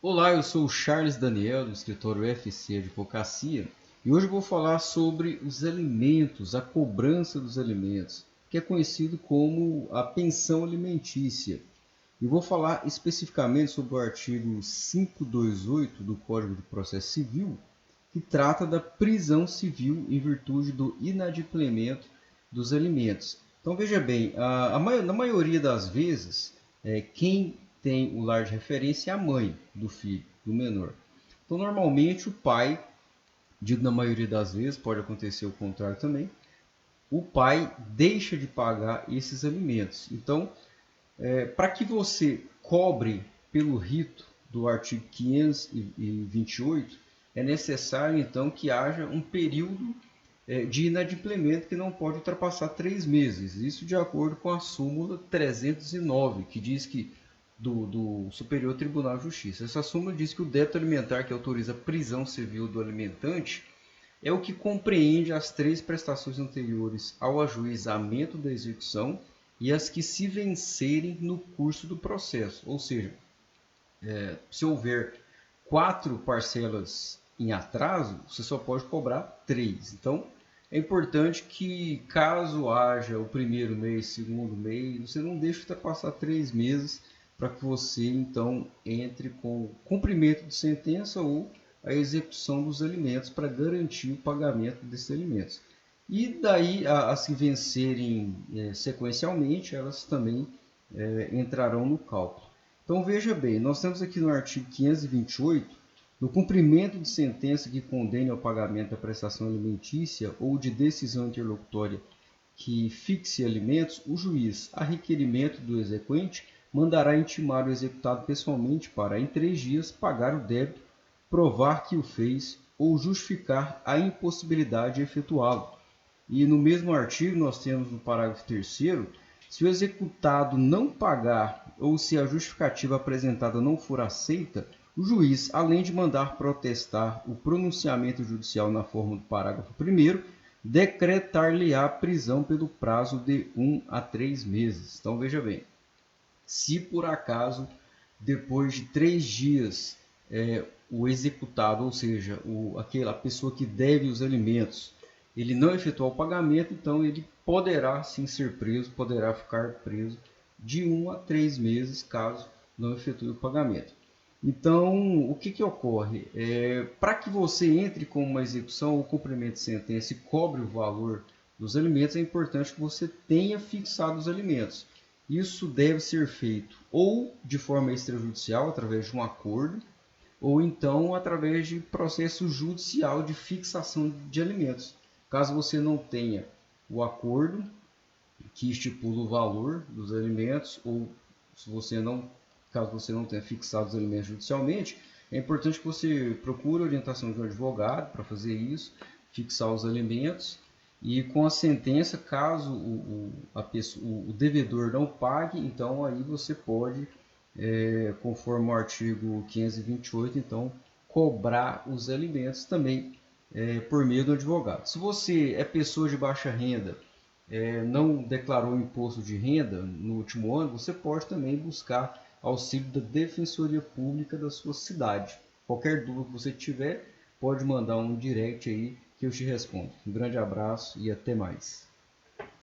Olá, eu sou o Charles Daniel, do escritório UFC Advocacia, e hoje eu vou falar sobre os alimentos, a cobrança dos alimentos, que é conhecido como a pensão alimentícia. E vou falar especificamente sobre o artigo 528 do Código de Processo Civil, que trata da prisão civil em virtude do inadimplemento dos alimentos. Então veja bem, na maioria das vezes, quem tem o lar de referência é a mãe do filho, do menor. Então normalmente o pai, digo na maioria das vezes, pode acontecer o contrário também, o pai deixa de pagar esses alimentos. Então, para que você cobre pelo rito do artigo 528, é necessário então que haja um período de inadimplemento que não pode ultrapassar 3 meses. Isso de acordo com a súmula 309, que diz que do Superior Tribunal de Justiça. Essa súmula diz que o débito alimentar que autoriza a prisão civil do alimentante é o que compreende as três prestações anteriores ao ajuizamento da execução e as que se vencerem no curso do processo. Ou seja, se houver 4 parcelas em atraso, você só pode cobrar 3. Então, é importante que, caso haja o primeiro mês, segundo mês, você não deixe ultrapassar 3 meses para que você, então, entre com cumprimento de sentença ou a execução dos alimentos para garantir o pagamento desses alimentos. E daí, as que vencerem sequencialmente, elas também entrarão no cálculo. Então veja bem, nós temos aqui no artigo 528, no cumprimento de sentença que condene ao pagamento da prestação alimentícia ou de decisão interlocutória que fixe alimentos, o juiz, a requerimento do exequente, mandará intimar o executado pessoalmente para, em 3 dias, pagar o débito, provar que o fez ou justificar a impossibilidade de efetuá-lo. E no mesmo artigo nós temos no parágrafo 3º, se o executado não pagar ou se a justificativa apresentada não for aceita, o juiz, além de mandar protestar o pronunciamento judicial na forma do parágrafo 1º, decretar-lhe-á prisão pelo prazo de 1 a 3 meses. Então veja bem, se por acaso, depois de 3 dias, o executado, ou seja, aquela pessoa que deve os alimentos, ele não efetuar o pagamento, então ele poderá sim ser preso, poderá ficar preso de 1 a 3 meses, caso não efetue o pagamento. Então, o que ocorre? Para que você entre com uma execução ou cumprimento de sentença e cobre o valor dos alimentos, é importante que você tenha fixado os alimentos. Isso deve ser feito ou de forma extrajudicial, através de um acordo, ou então através de processo judicial de fixação de alimentos. Caso você não tenha o acordo que estipula o valor dos alimentos, ou se você não, caso você não tenha fixado os alimentos judicialmente, é importante que você procure a orientação de um advogado para fazer isso, fixar os alimentos, e com a sentença, caso o devedor não pague, então aí você pode, conforme o artigo 528, então cobrar os alimentos também por meio do advogado. Se você é pessoa de baixa renda, não declarou imposto de renda no último ano, você pode também buscar auxílio da Defensoria Pública da sua cidade. Qualquer dúvida que você tiver, pode mandar um direct aí que eu te respondo. Um grande abraço e até mais.